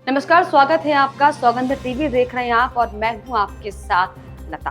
नमस्कार, स्वागत है आपका। सौगंध टीवी देख रहे हैं आप और मैं हूं आपके साथ लता।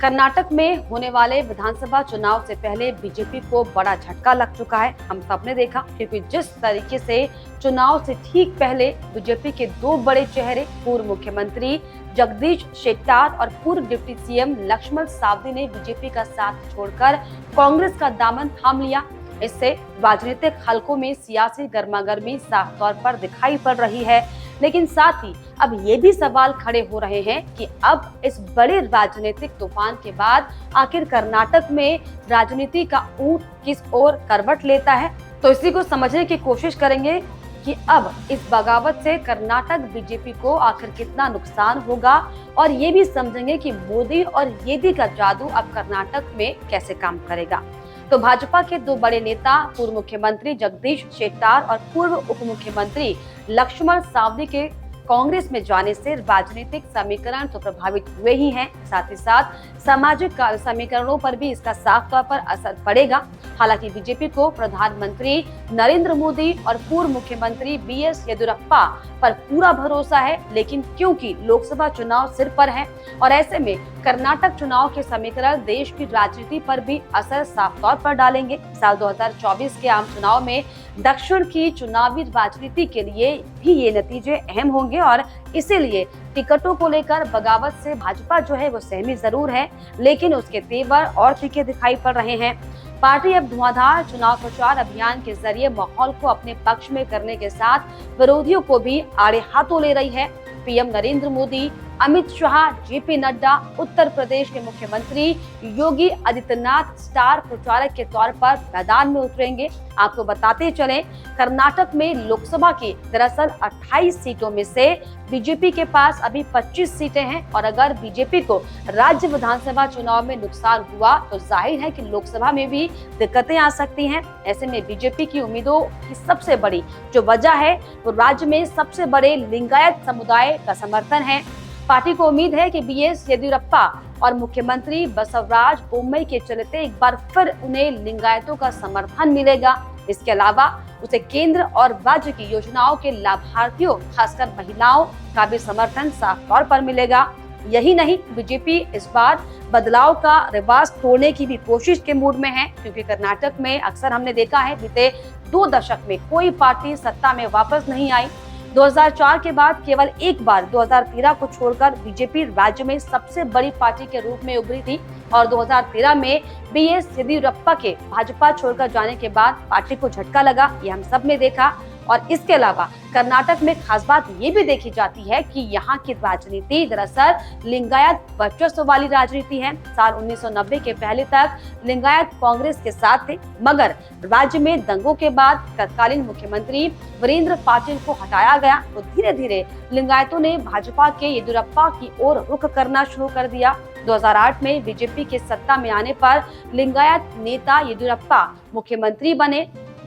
कर्नाटक में होने वाले विधानसभा चुनाव से पहले बीजेपी को बड़ा झटका लग चुका है। हम सबने देखा, क्योंकि जिस तरीके से चुनाव से ठीक पहले बीजेपी के दो बड़े चेहरे पूर्व मुख्यमंत्री जगदीश शेट्टार और पूर्व डिप्टी सीएम लक्ष्मण सावदी ने बीजेपी का साथ छोड़कर कांग्रेस का दामन थाम लिया। इससे राजनीतिक हलकों में सियासी गर्मागर्मी साफ तौर पर दिखाई पड़ रही है। लेकिन साथ ही अब ये भी सवाल खड़े हो रहे हैं कि अब इस बड़े राजनीतिक तूफान के बाद आखिर कर्नाटक में राजनीति का ऊंट किस ओर करवट लेता है। तो इसी को समझने की कोशिश करेंगे कि अब इस बगावत से कर्नाटक बीजेपी को आखिर कितना नुकसान होगा, और ये भी समझेंगे कि मोदी और येदी का जादू अब कर्नाटक में कैसे काम करेगा। तो भाजपा के दो बड़े नेता पूर्व मुख्यमंत्री जगदीश शेट्टार और पूर्व उप मुख्यमंत्री लक्ष्मण सावदी के कांग्रेस में जाने से राजनीतिक समीकरण तो प्रभावित हुए ही हैं, साथ ही साथ सामाजिक समीकरणों पर भी इसका साफ तौर पर असर पड़ेगा। हालांकि बीजेपी को प्रधानमंत्री नरेंद्र मोदी और पूर्व मुख्यमंत्री बीएस येदियुरप्पा पर पूरा भरोसा है, लेकिन क्योंकि लोकसभा चुनाव सिर पर है और ऐसे में कर्नाटक चुनाव के समीकरण देश की राजनीति पर भी असर साफ तौर पर डालेंगे। साल 2024 के आम चुनाव में दक्षिण की चुनावी राजनीति के लिए भी ये नतीजे अहम होंगे और इसीलिए टिकटों को लेकर बगावत से भाजपा जो है वो सहमी जरूर है, लेकिन उसके तेवर और तीखे दिखाई पड़ रहे हैं। पार्टी अब धुआंधार चुनाव प्रचार अभियान के जरिए माहौल को अपने पक्ष में करने के साथ विरोधियों को भी आड़े हाथों ले रही है। पीएम नरेंद्र मोदी, अमित शाह, जेपी नड्डा, उत्तर प्रदेश के मुख्यमंत्री योगी आदित्यनाथ स्टार प्रचारक के तौर पर मैदान में उतरेंगे। आपको बताते चलें, कर्नाटक में लोकसभा की दरअसल 28 सीटों में से बीजेपी के पास अभी 25 सीटें हैं, और अगर बीजेपी को राज्य विधानसभा चुनाव में नुकसान हुआ तो जाहिर है कि लोकसभा में भी दिक्कतें आ सकती हैं। ऐसे में बीजेपी की उम्मीदों की सबसे बड़ी जो वजह है वो राज्य में सबसे बड़े लिंगायत समुदाय का समर्थन है। पार्टी को उम्मीद है कि बीएस येदियुरप्पा और मुख्यमंत्री बसवराज बोम्मई के चलते एक बार फिर उन्हें लिंगायतों का समर्थन मिलेगा। इसके अलावा उसे केंद्र और राज्य की योजनाओं के लाभार्थियों, खासकर महिलाओं का भी समर्थन साफ तौर पर मिलेगा। यही नहीं, बीजेपी इस बार बदलाव का रिवाज तोड़ने की भी कोशिश के मूड में है, क्योंकि कर्नाटक में अक्सर हमने देखा है बीते 2 दशक में कोई पार्टी सत्ता में वापस नहीं आई। 2004 के बाद केवल एक बार 2013 को छोड़कर बीजेपी राज्य में सबसे बड़ी पार्टी के रूप में उभरी थी, और 2013 में बीएस येदियुरप्पा के भाजपा छोड़कर जाने के बाद पार्टी को झटका लगा, ये हम सब ने देखा। और इसके अलावा कर्नाटक में खास बात ये भी देखी जाती है कि यहाँ की राजनीति दरअसल लिंगायत वर्चस्व वाली राजनीति है। साल 1990 के पहले तक लिंगायत कांग्रेस के साथ थे, मगर राज्य में दंगों के बाद तत्कालीन मुख्यमंत्री वीरेंद्र पाटिल को हटाया गया तो धीरे धीरे लिंगायतों ने भाजपा के येदियुरप्पा की ओर रुख करना शुरू कर दिया। 2008 में बीजेपी के सत्ता में आने पर लिंगायत नेता येदियुरप्पा मुख्यमंत्री बने,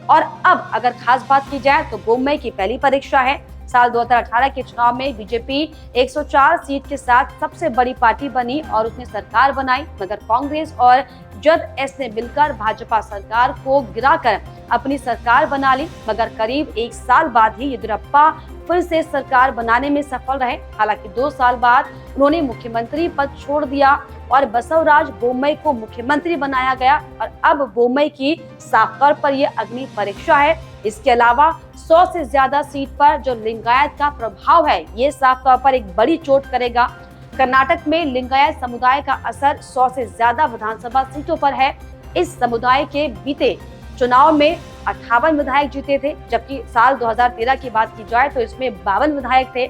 और अब अगर खास बात की जाए तो बोम्मई की पहली परीक्षा है। साल 2018 के चुनाव में बीजेपी 104 सीट के साथ सबसे बड़ी पार्टी बनी और उसने सरकार बनाई, मगर कांग्रेस और जेडएस ने मिलकर भाजपा सरकार को गिराकर अपनी सरकार बना ली। मगर करीब 1 साल बाद ही येदियुरप्पा फिर से सरकार बनाने में सफल रहे। हालांकि 2 साल बाद उन्होंने मुख्यमंत्री पद छोड़ दिया और बसवराज बोम्मई को मुख्यमंत्री बनाया गया, और अब बोम्मई की साफ तौर पर यह अग्नि परीक्षा है। इसके अलावा 100 से ज्यादा सीट पर जो लिंगायत का प्रभाव है, ये साफ तौर पर एक बड़ी चोट करेगा। कर्नाटक में लिंगायत समुदाय का असर 100 से ज्यादा विधानसभा सीटों पर है। इस समुदाय के बीते चुनाव में 58 विधायक जीते थे, जबकि साल 2013 की बात की जाए तो इसमें 52 विधायक थे।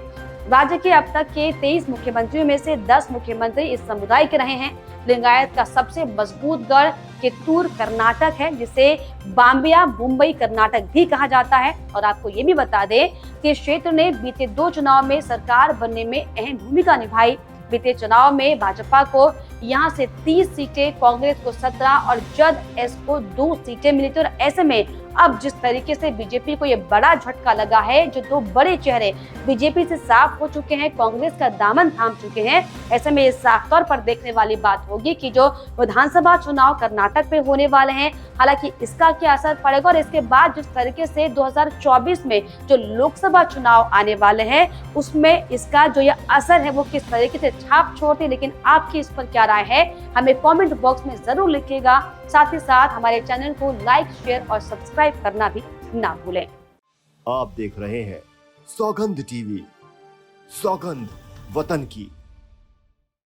राज्य के अब तक के 23 मुख्यमंत्रियों में से 10 मुख्यमंत्री इस समुदाय के रहे हैं। लिंगायत का सबसे मजबूत गढ़ कित्तूर कर्नाटक है, जिसे बाम्बिया मुंबई कर्नाटक भी कहा जाता है। और आपको ये भी बता दें कि क्षेत्र ने बीते 2 चुनाव में सरकार बनने में अहम भूमिका निभाई। बीते चुनाव में भाजपा को यहाँ से 30 सीटें, कांग्रेस को 17 और जेडएस को 2 सीटें मिली थी, और ऐसे में अब जिस तरीके से बीजेपी को ये बड़ा झटका लगा है, जो दो बड़े चेहरे बीजेपी से साफ हो चुके हैं, कांग्रेस का दामन थाम चुके हैं, ऐसे में ये साफ तौर पर देखने वाली बात होगी कि जो विधानसभा चुनाव कर्नाटक में होने वाले हैं, हालांकि इसका क्या असर पड़ेगा और इसके बाद जिस तरीके से 2024 में जो लोकसभा चुनाव आने वाले हैं उसमें इसका जो ये असर है वो किस तरीके से छाप छोड़ते। लेकिन आपकी इस पर क्या राय है, हमें कमेंट बॉक्स में जरूर लिखिएगा। साथ ही साथ हमारे चैनल को लाइक, शेयर और सब्सक्राइब करना भी ना भूलें। आप देख रहे हैं सौगंध टीवी, सौगंध वतन की।